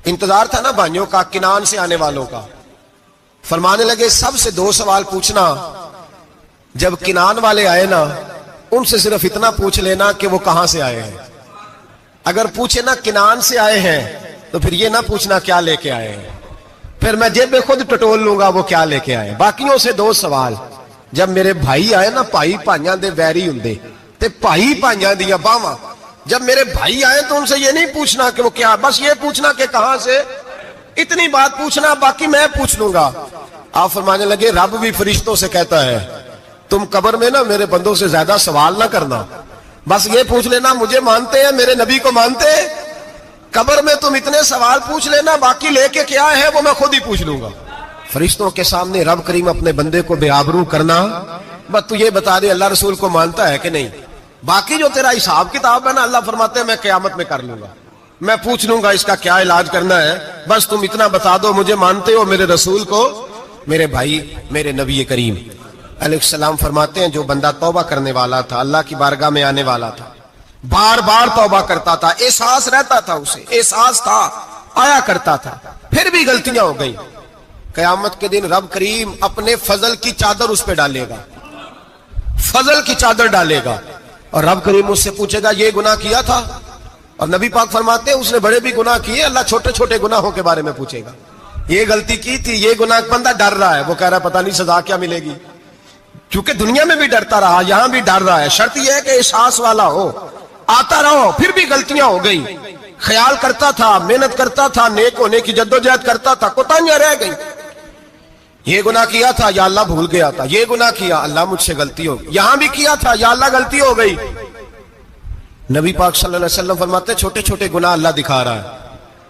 انتظار تھا نا بھائیوں کا کنان سے آنے والوں کا. فرمانے لگے سب سے 2 سوال پوچھنا. جب کنان والے آئے نا ان سے صرف اتنا پوچھ لینا کہ وہ کہاں سے آئے ہیں. اگر پوچھے نا کنان سے آئے ہیں تو پھر یہ نہ پوچھنا کیا لے کے آئے ہیں, پھر میں جیب میں خود ٹٹول لوں گا وہ کیا لے کے آئے. باقیوں سے 2 سوال. جب میرے بھائی آئے نا, بھائی بھائیاں دے ویری ہوندے تے بھائی بھائیاں دیاں باواں, جب میرے بھائی آئے تو ان سے یہ نہیں پوچھنا کہ وہ کیا, بس یہ پوچھنا کہ کہاں سے, اتنی بات پوچھنا, باقی میں پوچھ لوں گا. آپ فرمانے لگے رب بھی فرشتوں سے کہتا ہے تم قبر میں نا میرے بندوں سے زیادہ سوال نہ کرنا, بس یہ پوچھ لینا مجھے مانتے ہیں, میرے نبی کو مانتے ہیں. قبر میں تم اتنے سوال پوچھ لینا, باقی لے کے کیا ہے وہ میں خود ہی پوچھ لوں گا. فرشتوں کے سامنے رب کریم اپنے بندے کو بے آبرو کرنا, بس تو یہ بتا دے اللہ رسول کو مانتا ہے کہ نہیں. باقی جو تیرا حساب کتاب ہے نا, اللہ فرماتے ہیں میں قیامت میں کر لوں گا, میں پوچھ لوں گا اس کا کیا علاج کرنا ہے, بس تم اتنا بتا دو مجھے مانتے ہو, میرے رسول کو, میرے بھائی, میرے نبی کریم علیہ السلام. فرماتے ہیں جو بندہ توبہ کرنے والا تھا, اللہ کی بارگاہ میں آنے والا تھا, بار بار توبہ کرتا تھا, احساس رہتا تھا, اسے احساس تھا, آیا کرتا تھا, پھر بھی غلطیاں ہو گئی, قیامت کے دن رب کریم اپنے فضل کی چادر اس پہ ڈالے گا, فضل کی چادر ڈالے گا, اور رب کریم اس سے پوچھے گا یہ گناہ کیا تھا. اور نبی پاک فرماتے ہیں اس نے بڑے بھی گناہ کیے, اللہ چھوٹے چھوٹے گناہوں کے بارے میں پوچھے گا. یہ غلطی کی تھی, یہ گناہ, بندہ ڈر رہا ہے, وہ کہہ رہا ہے پتہ نہیں سزا کیا ملے گی, کیونکہ دنیا میں بھی ڈرتا رہا, یہاں بھی ڈر رہا ہے. شرط یہ ہے کہ احساس والا ہو, آتا رہو, پھر بھی غلطیاں ہو گئی, خیال کرتا تھا, محنت کرتا تھا, نیک ہونے کی جدوجہد کرتا تھا, کوتاہیاں رہ گئی. یہ گناہ کیا تھا یا اللہ بھول گیا تھا, یہ گناہ کیا اللہ مجھ سے غلطی ہو گئی, یہاں بھی کیا تھا یا اللہ غلطی ہو گئی. نبی پاک صلی اللہ علیہ وسلم فرماتے ہیں چھوٹے چھوٹے گناہ اللہ دکھا رہا ہے,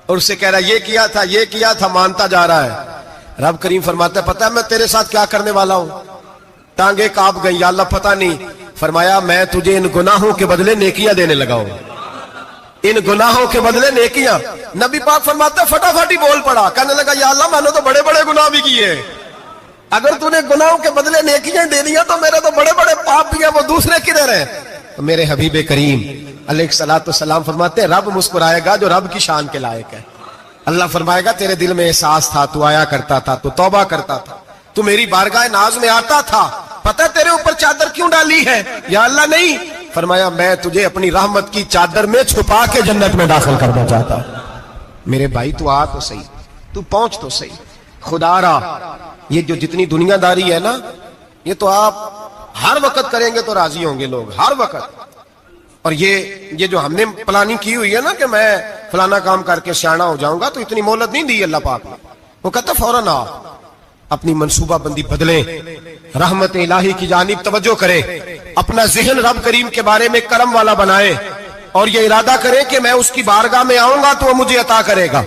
اور اس سے کہہ رہا ہے یہ کیا تھا, مانتا جا رہا ہے. رب کریم فرماتا ہے پتہ ہے میں تیرے ساتھ کیا کرنے والا ہوں, ٹانگیں کانپ گئی, یا اللہ پتہ نہیں. فرمایا میں تجھے ان گناہوں کے بدلے نیکیاں دینے لگا ہوں, ان گناہوں کے بدلے نیکیاں. نبی پاک فرماتے ہیں فٹافٹ ہی بول پڑا, کہنے لگا یا اللہ میں نے تو بڑے بڑے گناہ بھی کیے, اگر تو نے گناہوں کے بدلے نیکیاں دے دیا تو میرے تو بڑے بڑے پاپ بھی ہیں, وہ دوسرے کدھر ہیں. تو میرے حبیب کریم علیہ الصلوۃ والسلام فرماتے ہیں رب مسکرائے گا جو رب کی شان کے لائق ہے. اللہ فرمائے گا تیرے دل میں احساس تھا, تو آیا کرتا تھا, تو توبہ کرتا تھا, تو میری بارگاہ ناز میں آتا تھا, پتہ تیرے اوپر چادر کیوں ڈالی ہے, یا اللہ نہیں. فرمایا میں تجھے اپنی رحمت کی چادر میں چھپا کے جنت میں داخل کرنا چاہتا ہوں. میرے بھائی تو آ تو صحیح, تو پہنچ تو صحیح, خدا را. یہ جو جتنی دنیا داری ہے نا, یہ تو آپ ہر وقت کریں گے تو راضی ہوں گے لوگ, ہر وقت. اور یہ جو ہم نے پلاننگ کی ہوئی ہے نا کہ میں فلانا کام کر کے سیانا ہو جاؤں گا, تو اتنی مہلت نہیں دی اللہ پاک نے. وہ کہتا فوراً آ, اپنی منصوبہ بندی بدلیں, رحمت الہی کی جانب توجہ کریں, اپنا ذہن رب کریم کے بارے میں کرم والا بنائے, اور یہ ارادہ کریں کہ میں اس کی بارگاہ میں آؤں گا تو وہ مجھے عطا کرے گا.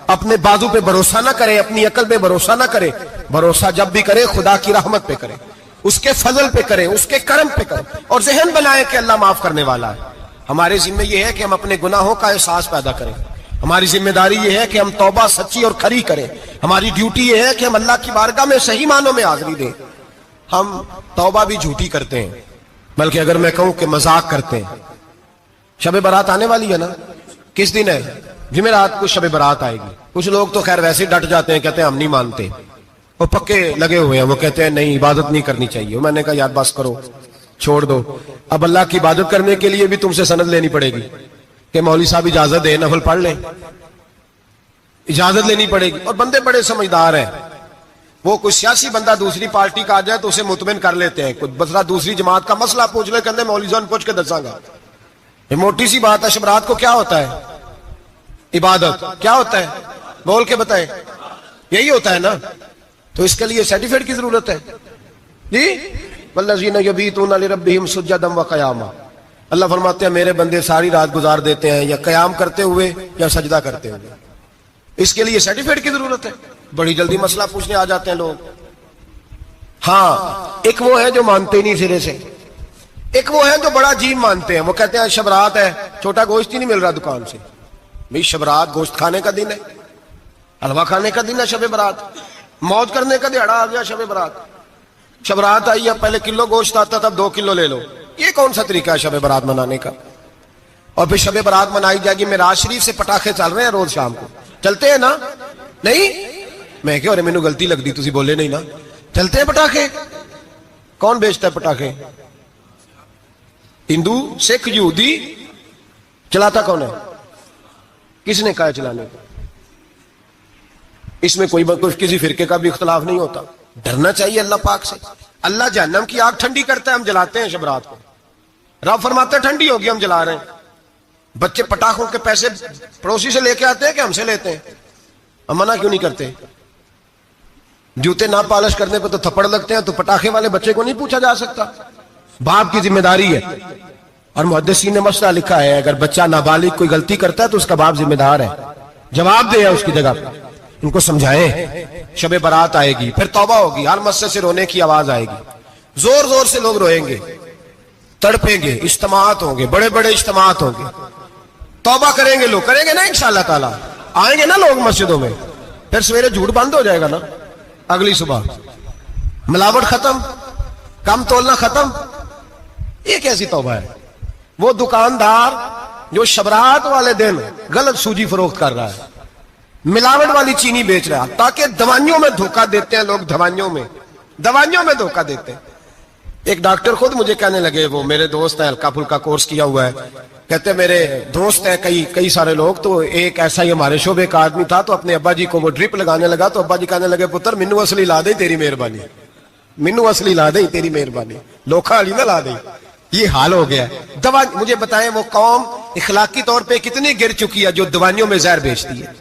اپنے بازو پہ بھروسہ نہ کرے, اپنی عقل پہ بھروسہ نہ کرے, بھروسہ جب بھی کرے خدا کی رحمت پہ کرے, اس کے فضل پہ کرے, اس کے کرم پہ کرے, اور ذہن بنائے کہ اللہ معاف کرنے والا ہے. ہمارے ذمہ یہ ہے کہ ہم اپنے گناہوں کا احساس پیدا کریں, ہماری ذمہ داری یہ ہے کہ ہم توبہ سچی اور کھری کریں, ہماری ڈیوٹی یہ ہے کہ ہم اللہ کی بارگاہ میں صحیح معنوں میں حاضری دیں. ہم توبہ بھی جھوٹی کرتے ہیں, بلکہ اگر میں کہوں کہ مذاق کرتے ہیں. شب برات آنے والی ہے نا, کس دن ہے, جمعرات کو شب برات آئے گی. کچھ لوگ تو خیر ویسے ڈٹ جاتے ہیں, کہتے ہیں ہم نہیں مانتے, وہ پکے لگے ہوئے ہیں, وہ کہتے ہیں نہیں عبادت نہیں کرنی چاہیے. میں نے کہا یاد بس کرو, چھوڑ دو. اب اللہ کی عبادت کرنے کے لیے بھی تم سے سند لینی پڑے گی کہ مولوی صاحب اجازت دے, نفل پڑھ لیں, اجازت لینی پڑے گی. اور بندے بڑے سمجھدار ہیں, وہ کوئی سیاسی بندہ دوسری پارٹی کا آ جائے تو اسے مطمئن کر لیتے ہیں, کوئی بسرا دوسری جماعت کا مسئلہ پوچھ لے, کہتے ہیں مولوی صاحب پوچھ کے دساں گا. یہ موٹی سی بات ہے. شب رات کو کیا ہوتا ہے, عبادت. کیا ہوتا ہے, بول کے بتائیں, یہی ہوتا ہے نا. تو اس کے لیے سرٹیفکیٹ کی ضرورت ہے جی. والذین یبیتون لربہم سجدا وقیاما, اللہ فرماتے ہیں میرے بندے ساری رات گزار دیتے ہیں یا قیام کرتے ہوئے یا سجدہ کرتے ہوئے. اس کے لیے سرٹیفکیٹ کی ضرورت ہے. بڑی جلدی مسئلہ پوچھنے آ جاتے ہیں لوگ. ہاں, ایک وہ ہے جو مانتے نہیں سرے سے, ایک وہ ہے جو بڑا عجیب مانتے ہیں. وہ کہتے ہیں شب رات ہے, چھوٹا گوشت ہی نہیں مل رہا دکان سے. بھئی شب رات گوشت کھانے کا دن ہے, حلوہ کھانے کا دن ہے شب برات, موج کرنے کا دہاڑا آ گیا شب برات. شب رات آئی ہے, پہلے کلو گوشت آتا تھا, 2 کلو لے لو. یہ کون سا طریقہ ہے شب برات منانے کا؟ اور پھر شب برات منائی جائے گی, معراج شریف سے پٹاخے چل رہے ہیں روز شام کو. چلتے ہیں نا؟ نہیں؟ میں کہ مینوں غلطی لگتی تسی بولے نہیں نا. چلتے ہیں پٹاخے؟ کون بیچتا ہے پٹاخے؟ ہندو، سکھ، یہودی؟ چلاتا کون ہے؟ کس نے کہا چلانے کو؟ اس میں کوئی کسی فرقے کا بھی اختلاف نہیں ہوتا. ڈرنا چاہیے اللہ پاک سے. اللہ جہنم کی آگ ٹھنڈی کرتا ہے، ہم جلاتے ہیں شب رات کو. رب فرماتا ہے ٹھنڈی ہوگی، ہم جلا رہے ہیں. بچے پٹاخوں کے پیسے پڑوسی سے لے کے آتے ہیں کہ ہم سے لیتے ہیں؟ ہم منع کیوں نہیں کرتے؟ جوتے نہ پالش کرنے پہ تو تھپڑ لگتے ہیں، تو پٹاخے والے بچے کو نہیں پوچھا جا سکتا؟ باپ کی ذمہ داری ہے. اور محدثین نے مسئلہ لکھا ہے، اگر بچہ نابالغ کوئی غلطی کرتا ہے تو اس کا باپ ذمہ دار ہے، جواب دے اس کی جگہ پہ. ان کو سمجھائیں. شب برات آئے گی، پھر توبہ ہوگی، ہر مسجد سے رونے کی آواز آئے گی، زور زور سے لوگ روئیں گے، تڑپیں گے، اجتماعات ہوں گے، بڑے بڑے اجتماعات ہوں گے. توبہ کریں گے لوگ، کریں گے نا انشاءاللہ تعالی. آئیں گے نا لوگ مسجدوں میں. پھر سویرے جھوٹ بند ہو جائے گا نا، اگلی صبح ملاوٹ ختم، کم تولنا ختم. یہ کیسی توبہ ہے؟ وہ دکاندار جو شبرات والے دن غلط سوجی فروخت کر رہا ہے، ملاوٹ والی چینی بیچ رہا ہے، تاکہ دوائیوں میں دھوکہ دیتے ہیں لوگ. دوائیوں میں دھوکہ دیتے ہیں. ایک ڈاکٹر خود مجھے کہنے لگے، وہ میرے دوست ہیں، ہلکا پھلکا کورس کیا ہوا ہے، کہتے میرے دوست ہیں کئی سارے لوگ. تو ایک ایسا ہی ہمارے شعبے کا آدمی تھا، تو اپنے ابا جی کو وہ ڈرپ لگانے لگا، تو ابا جی کہنے لگے پتر مینو اصلی لا دے تیری مہربانی، مینو اصلی لا دے تیری مہربانی، لوکھا علی نہ لا دے. یہ حال ہو گیا. مجھے بتائیں وہ قوم اخلاقی طور پہ کتنی گر چکی ہے جو دوائیوں میں زہر بیچتی ہے،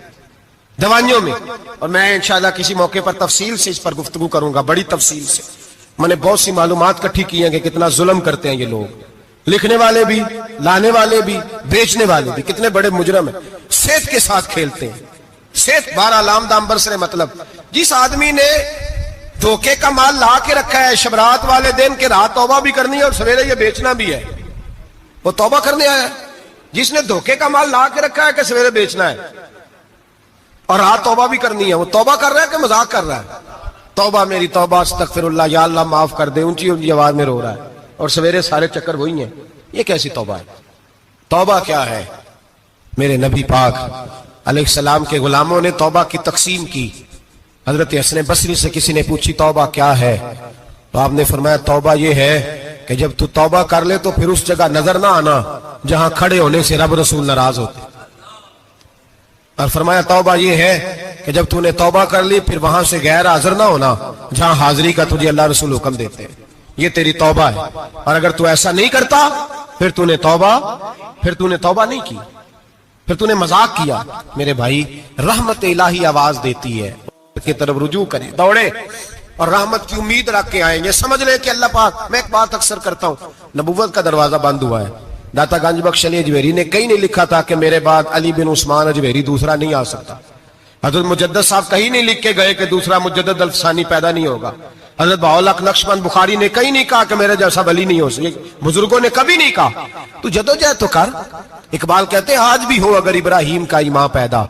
دوائیوں میں. اور میں انشاءاللہ کسی موقع پر تفصیل سے اس پر گفتگو کروں گا، بڑی تفصیل سے. میں نے بہت سی معلومات اکٹھی کی ہیں کہ کتنا ظلم کرتے ہیں یہ لوگ، لکھنے والے بھی، لانے والے بھی، بیچنے والے بھی، کتنے بڑے مجرم ہیں. صحت کے ساتھ کھیلتے ہیں. صحت 12 لام دام برسر مطلب. جس آدمی نے دھوکے کا مال لا کے رکھا ہے شبرات والے دن کے رات توبہ بھی کرنی ہے اور سویرے یہ بیچنا بھی ہے، وہ توبہ کرنے آیا ہے. جس نے دھوکے کا مال لا کے رکھا ہے کہ سویرے بیچنا ہے اور رات توبہ بھی کرنی ہے، وہ توبہ کر رہا ہے کہ مذاق کر رہا ہے؟ توبہ میری توبہ، استغفر اللہ، یا اللہ معاف کر دے، اونچی اونچی آواز میں رو رہا ہے، اور سویرے سارے چکر وہی ہیں. یہ کیسی توبہ ہے؟ توبہ کیا ہے؟ میرے نبی پاک علیہ السلام کے غلاموں نے توبہ کی تقسیم کی. حضرت حسن بصری سے کسی نے پوچھی توبہ کیا ہے، تو آپ نے فرمایا توبہ یہ ہے کہ جب تو توبہ کر لے تو پھر اس جگہ نظر نہ آنا جہاں کھڑے ہونے سے رب رسول ناراض ہوتے. اور فرمایا توبہ یہ ہے کہ جب تو نے توبہ کر لی پھر وہاں سے غیر حاضر نہ ہونا جہاں حاضری کا تجھے اللہ رسول حکم دیتے ہیں. یہ تیری توبہ ہے. اور اگر تو ایسا نہیں کرتا پھر تو نے توبہ نہیں کی، پھر تو نے مذاق کیا. میرے بھائی رحمت الہی آواز دیتی ہے کی طرف رجوع کریں، دوڑے اور رحمت کی امید رکھ کے آئیں. یہ سمجھ لیں کہ اللہ پاک، میں ایک بات اکثر کرتا ہوں، نبوت کا دروازہ بند ہوا ہے. داتا گنج بخش علی اجویری نے کہیں نہیں لکھا تھا کہ میرے بعد علی بن عثمان اجویری دوسرا نہیں آ سکتا. حضرت مجدد صاحب کہیں نہیں لکھ کے گئے کہ دوسرا مجدد الفسانی پیدا نہیں ہوگا. حضرت بہاءالحق نقشبند بخاری نے کہیں نہیں کہا کہ میرے جیسا ولی نہیں ہو سکے. بزرگوں نے کبھی نہیں کہا. تو جدوجہد تو کر. اقبال کہتے ہیں آج بھی ہو اگر ابراہیم کا ایمان پیدا،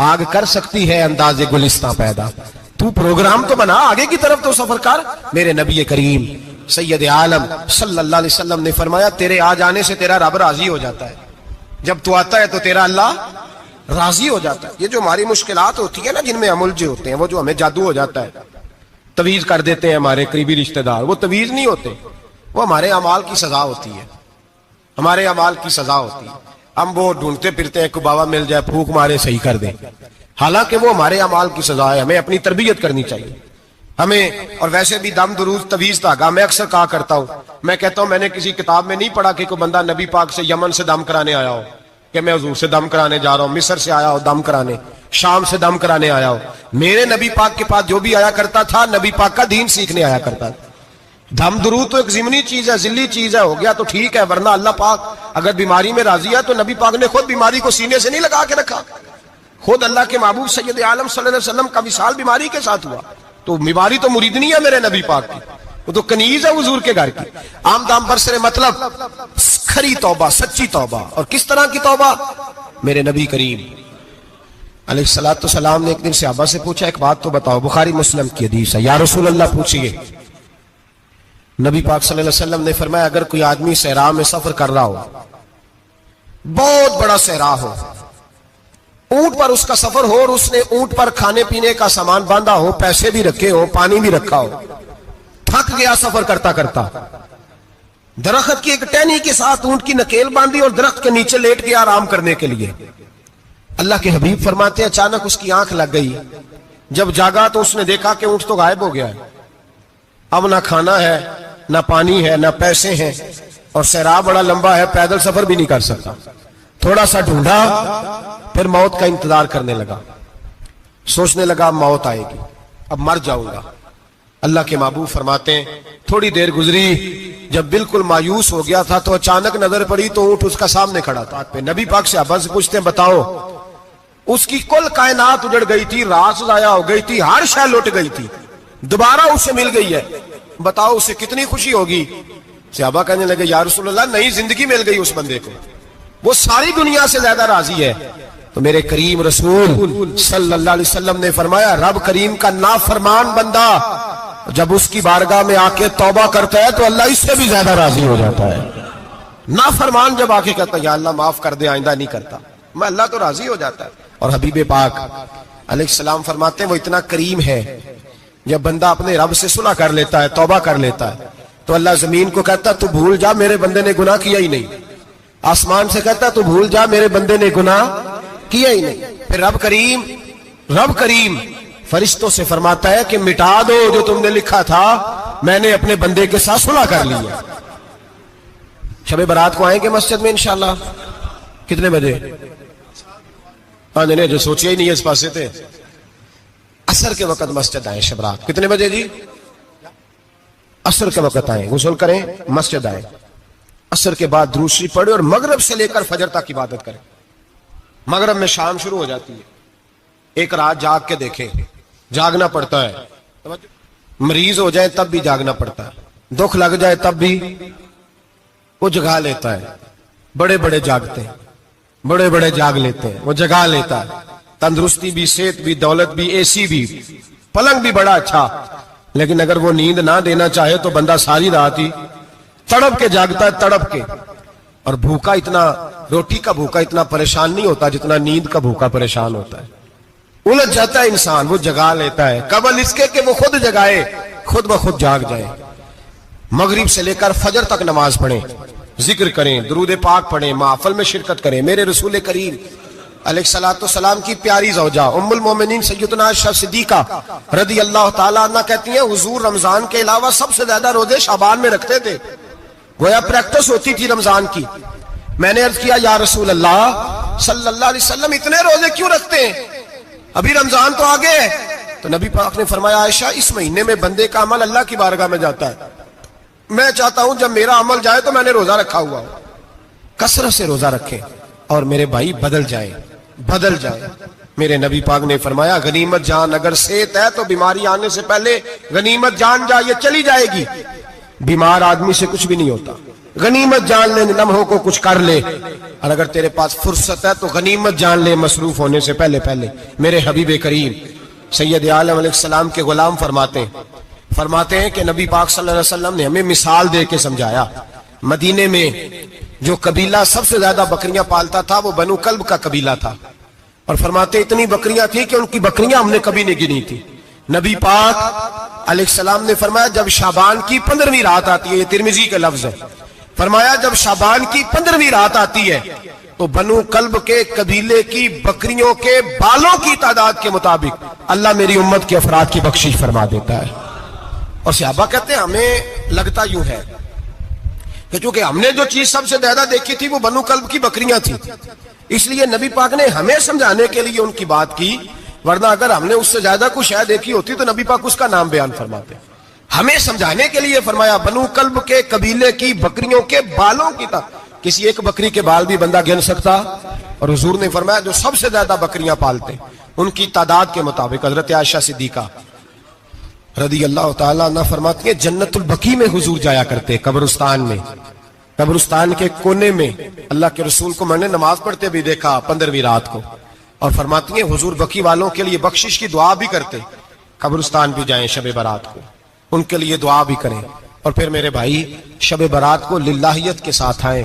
آگ کر سکتی ہے انداز گلستان پیدا. تو پروگرام تو بنا، آگے کی طرف تو سفر کر. میرے نبی کریم سید عالم صلی اللہ علیہ وسلم نے فرمایا تیرے آ جانے سے تیرا رب راضی ہو جاتا ہے. جب تو آتا ہے تو تیرا اللہ راضی ہو جاتا ہے. یہ جو ہماری مشکلات ہوتی ہے نا، جن میں ہم الجھے ہوتے ہیں، وہ جو ہمیں جادو ہو جاتا ہے، تویز کر دیتے ہیں ہمارے قریبی رشتہ دار، وہ تویز نہیں ہوتے، وہ ہمارے اعمال کی سزا ہوتی ہے. ہمارے اعمال کی سزا ہوتی ہے. ہم وہ ڈھونڈتے پھرتے ہیں کہ بابا مل جائے پھونک مارے صحیح کر دے، حالانکہ وہ ہمارے اعمال کی سزا ہے. ہمیں اپنی تربیت کرنی چاہیے ہمیں. اور ویسے بھی دم دروز تویز دھاگا میں اکثر کہا کرتا ہوں، میں کہتا ہوں میں نے کسی کتاب میں نہیں پڑھا کہ کوئی بندہ نبی پاک سے یمن سے دم کرانے آیا ہو کہ میں حضور سے دم کرانے جا رہا ہوں، مصر سے آیا ہو دم کرانے، شام سے دم کرانے آیا ہو. میرے نبی پاک کے پاس جو بھی آیا کرتا تھا نبی پاک کا دین سیکھنے آیا کرتا تھا. دم درود تو ایک ضمنی چیز ہے، ذلی چیز ہے، ہو گیا تو ٹھیک ہے، ورنہ اللہ پاک اگر بیماری میں راضی ہے تو نبی پاک نے خود بیماری کو سینے سے نہیں لگا کے رکھا. خود اللہ کے محبوب سید عالم صلی اللہ علیہ وسلم کا وصال بیماری کے ساتھ ہوا. تو بیماری تو مریدنی ہے میرے نبی پاک کی، وہ تو کنیز ہے حضور کے گھر کی. عام دام برسر مطلب کھری توبہ، سچی توبہ. اور کس طرح کی توبہ؟ میرے نبی کریم علیہ الصلوۃ والسلام نے ایک دن صحابہ سے پوچھا ایک بات تو بتاؤ، بخاری مسلم کی حدیث ہے، یا رسول اللہ پوچھئے. نبی پاک صلی اللہ علیہ وسلم نے فرمایا اگر کوئی آدمی صحرا میں سفر کر رہا ہو، بہت بڑا صحرا ہو، اونٹ پر اس کا سفر ہو اور اس نے اونٹ پر کھانے پینے کا سامان باندھا ہو، پیسے بھی رکھے ہو، پانی بھی رکھا ہو، تھک گیا سفر کرتا کرتا، درخت کی ایک ٹہنی کے ساتھ اونٹ کی نکیل باندھی اور درخت کے نیچے لیٹ گیا آرام کرنے کے لیے۔ اللہ کے حبیب فرماتے ہیں اچانک اس کی آنکھ لگ گئی، جب جاگا تو اس نے دیکھا کہ اونٹ تو غائب ہو گیا ہے، اب نہ کھانا ہے، نہ پانی ہے، نہ پیسے ہیں، اور صحرا بڑا لمبا ہے، پیدل سفر بھی نہیں کر سکتا۔ تھوڑا سا ڈھونڈا، پھر موت کا انتظار کرنے لگا، سوچنے لگا موت آئے گی، اب مر جاؤں گا۔ اللہ کے محبوب فرماتے ہیں تھوڑی دیر گزری، جب بالکل مایوس ہو گیا تھا تو اچانک نظر پڑی تو اونٹ اس کا سامنے کھڑا تھا۔ نبی پاک صحابہ سے پوچھتے ہیں بتاؤ، اس کی کل کائنات اجڑ گئی تھی، رات ضائع ہو گئی تھی، ہر شے لٹ گئی تھی، دوبارہ اسے مل گئی ہے، بتاؤ اسے کتنی خوشی ہوگی؟ صحابہ کہنے لگے یا رسول اللہ نئی زندگی مل گئی اس بندے کو، وہ ساری دنیا سے زیادہ راضی ہے۔ تو میرے کریم رسول صلی اللہ علیہ وسلم نے فرمایا رب کریم کا نافرمان بندہ جب اس کی بارگاہ میں آ کے توبہ کرتا ہے تو اللہ اس سے بھی زیادہ راضی ہو جاتا ہے۔ نافرمان جب آ کے کہتا ہے یا اللہ معاف کر دے، آئندہ نہیں کرتا، میں اللہ تو راضی ہو جاتا ہے۔ اور حبیب پاک علیہ السلام فرماتے ہیں وہ اتنا کریم ہے، جب بندہ اپنے رب سے صلح کر لیتا ہے، توبہ کر لیتا ہے، تو اللہ زمین کو کہتا تو بھول جا میرے بندے نے گناہ کیا ہی نہیں، آسمان سے کہتا تو بھول جا میرے بندے نے گناہ کیا ہی نہیں۔ پھر رب کریم فرشتوں سے فرماتا ہے کہ مٹا دو جو تم نے لکھا تھا، میں نے اپنے بندے کے ساتھ صلح کر لیا۔ شب برات کو آئیں گے مسجد میں انشاءاللہ، کتنے بجے؟ نہیں جو سوچیا ہی نہیں ہے اس پاسے تھے، عصر کے وقت مسجد آئیں شب رات۔ کتنے بجے جی؟ عصر کے وقت آئیں، غسل کریں، مسجد آئیں، عصر کے بعد درود شریف پڑھیں اور مغرب سے لے کر فجر تک عبادت کریں۔ مغرب میں شام شروع ہو جاتی ہے، ایک رات جاگ کے دیکھیں، جاگنا پڑتا ہے، مریض ہو جائے تب بھی جاگنا پڑتا ہے، دکھ لگ جائے تب بھی وہ جگا لیتا ہے۔ بڑے بڑے جاگتے ہیں، بڑے بڑے جاگ لیتے ہیں، وہ جگا لیتا ہے، تندرستی بھی، صحت بھی، دولت بھی، اے سی بھی، پلنگ بھی بڑا اچھا، لیکن اگر وہ نیند نہ دینا چاہے تو بندہ ساری رات ہی تڑپ کے جاگتا ہے، تڑپ کے۔ اور بھوکا اتنا، روٹی کا بھوکا اتنا پریشان نہیں ہوتا جتنا نیند کا بھوکا پریشان ہوتا ہے۔ الجھ جاتا ہے انسان، وہ جگا لیتا ہے قبل اس کے کہ وہ خود جگائے، خود بخود جاگ جائے۔ مغرب سے لے کر فجر تک نماز پڑھیں، ذکر کریں، درود پاک پڑھیں، محفل میں شرکت کریں۔ میرے رسول کریم علیہ الصلوۃ والسلام کی پیاری زوجہ ام المومنین سیدنا عائشہ صدیقہ رضی اللہ تعالیٰ عنہ کہتی ہیں حضور رمضان کے علاوہ سب سے زیادہ روزے شعبان میں رکھتے تھے، گویا پریکٹس ہوتی تھی رمضان کی۔ میں نے عرض کیا یا رسول اللہ صلی اللہ علیہ وسلم اتنے روزے کیوں رکھتے ہیں، ابھی رمضان تو آگے ہے؟ تو نبی پاک نے فرمایا عائشہ اس مہینے میں بندے کا عمل اللہ کی بارگاہ میں جاتا ہے، میں چاہتا ہوں جب میرا عمل جائے تو میں نے روزہ رکھا ہوا ہو۔ کثرت سے روزہ رکھیں اور میرے بھائی بدل جائیں۔ میرے نبی پاک نے فرمایا غنیمت جان اگر صحت ہے تو بیماری آنے سے پہلے غنیمت جان جا، یہ چلی جائے گی۔ بیمار آدمی سے کچھ بھی نہیں ہوتا، غنیمت جان لے، لمحوں کو کچھ کر لے، اور اگر تیرے پاس فرصت ہے تو غنیمت جان لے مصروف ہونے سے پہلے پہلے۔ میرے حبیب کریم سید عالم علیہ السلام کے غلام فرماتے ہیں کہ نبی پاک صلی اللہ علیہ وسلم نے ہمیں مثال دے کے سمجھایا۔ مدینے میں جو قبیلہ سب سے زیادہ بکریاں پالتا تھا وہ بنو کلب کا قبیلہ تھا، اور فرماتے اتنی بکریاں تھیں کہ ان کی بکریاں ہم نے کبھی نہیں گنی تھی۔ نبی پاک علیہ السلام نے فرمایا جب شعبان کی 15ویں رات آتی ہے، یہ ترمذی کا لفظ ہے، فرمایا جب شعبان کی 15ویں رات آتی ہے تو بنو کلب کے قبیلے کی بکریوں کے بالوں کی تعداد کے مطابق اللہ میری امت کے افراد کی بخشش فرما دیتا ہے۔ اور صحابہ کہتے ہیں ہمیں لگتا یوں ہے کہ چونکہ ہم نے جو چیز سب سے زیادہ دیکھی تھی وہ بنو کلب کی بکریاں تھیں، اس لیے نبی پاک نے ہمیں سمجھانے کے لیے ان کی بات کی، ورنہ اگر ہم نے اس سے زیادہ کچھ شے دیکھی ہوتی تو نبی پاک اس کا نام بیان فرماتے۔ ہمیں سمجھانے کے لیے فرمایا بنو کلب کے قبیلے کی بکریوں کے بالوں کی کسی ایک بکری کے بال بھی بندہ گن سکتا، اور حضور نے فرمایا جو سب سے زیادہ بکریاں پالتے ان کی تعداد کے مطابق حضرت عائشہ صدیقہ رضی اللہ تعالیٰ عنہ فرماتی ہیں جنت البقیع میں حضور جایا کرتے، قبرستان میں، قبرستان کے کونے میں اللہ کے رسول کو میں نے نماز پڑھتے بھی دیکھا 15ویں رات کو، اور فرماتی ہیں حضور بقیع والوں کے لیے بخشش کی دعا بھی کرتے، قبرستان بھی جائیں شب برات کو ان کے لیے دعا بھی کریں۔ اور پھر میرے بھائی شب برات کو للہیت کے ساتھ آئیں،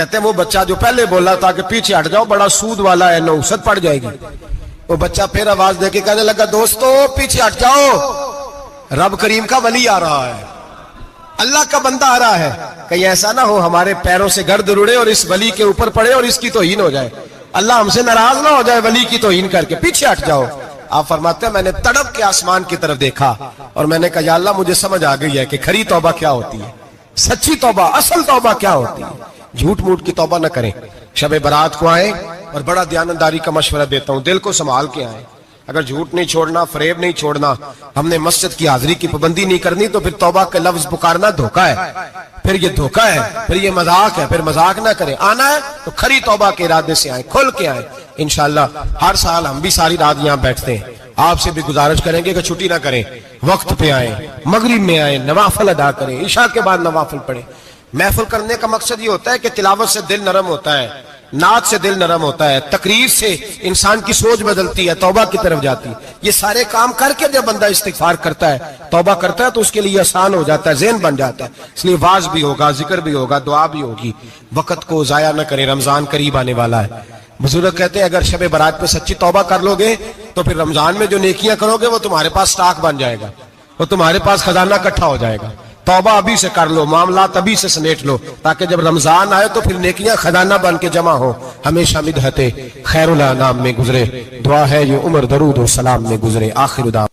کہتے ہیں وہ بچہ جو پہلے بولا تھا کہ پیچھے ہٹ جاؤ بڑا سود والا ہے نحوست پڑ جائے گی، وہ بچہ پھر آواز دے کے کہنے لگا دوستو پیچھے ہٹ جاؤ، رب کریم کا ولی آ رہا ہے، اللہ کا بندہ آ رہا ہے، کہیں ایسا نہ ہو ہمارے پیروں سے گرد اڑے اور اس ولی کے اوپر پڑے اور اس کی توہین ہو جائے، اللہ ہم سے ناراض نہ ہو جائے ولی کی توہین کر کے، پیچھے ہٹ جاؤ۔ آپ فرماتے ہیں میں نے تڑپ کے آسمان کی طرف دیکھا اور میں نے کہا یا اللہ مجھے سمجھ آ گئی ہے کہ کھری توبہ کیا ہوتی ہے، سچی توبہ اصل توبہ کیا ہوتی ہے، جھوٹ موٹ کی توبہ نہ کریں۔ شب برات کو آئیں اور بڑا دیانتداری کا مشورہ دیتا ہوں، دل کو سنبھال کے آئیں، اگر جھوٹ نہیں چھوڑنا، فریب نہیں چھوڑنا، ہم نے مسجد کی حاضری کی پابندی نہیں کرنی تو پھر توبہ کے لفظ پکارنا دھوکہ ہے، پھر یہ دھوکہ ہے، پھر یہ مذاق ہے، پھر مذاق نہ کریں، آنا ہے تو کھری توبہ کے ارادے سے آئیں، کھل کے آئیں۔ انشاءاللہ ہر سال ہم بھی ساری رات یہاں بیٹھتے ہیں، آپ سے بھی گزارش کریں گے کہ چھٹی نہ کریں، وقت پہ آئیں، مغرب میں آئیں، نوافل ادا کریں، عشاء کے بعد نوافل پڑھیں۔ محفل کرنے کا مقصد یہ ہوتا ہے کہ تلاوت سے دل نرم ہوتا ہے، نعت سے دل نرم ہوتا ہے، تقریر سے انسان کی سوچ بدلتی ہے، توبہ کی طرف جاتی ہے۔ یہ سارے کام کر کے جب بندہ استغفار کرتا ہے، توبہ کرتا ہے تو اس کے لیے آسان ہو جاتا ہے، ذہن بن جاتا ہے، اس لیے واز بھی ہوگا، ذکر بھی ہوگا، دعا بھی ہوگی۔ وقت کو ضائع نہ کریں، رمضان قریب آنے والا ہے۔ بزرگ کہتے ہیں اگر شب برات پہ سچی توبہ کر لو گے تو پھر رمضان میں جو نیکیاں کرو گے وہ تمہارے پاس سٹاک بن جائے گا، وہ تمہارے پاس خزانہ اکٹھا ہو جائے گا۔ توبہ ابھی سے کر لو، معاملات ابھی سے سمیٹ لو، تاکہ جب رمضان آئے تو پھر نیکیاں خزانہ بن کے جمع ہو، ہمیشہ مدحت خیر الانام میں گزرے۔ دعا ہے یہ عمر درود و سلام میں گزرے۔ آخر دعوانا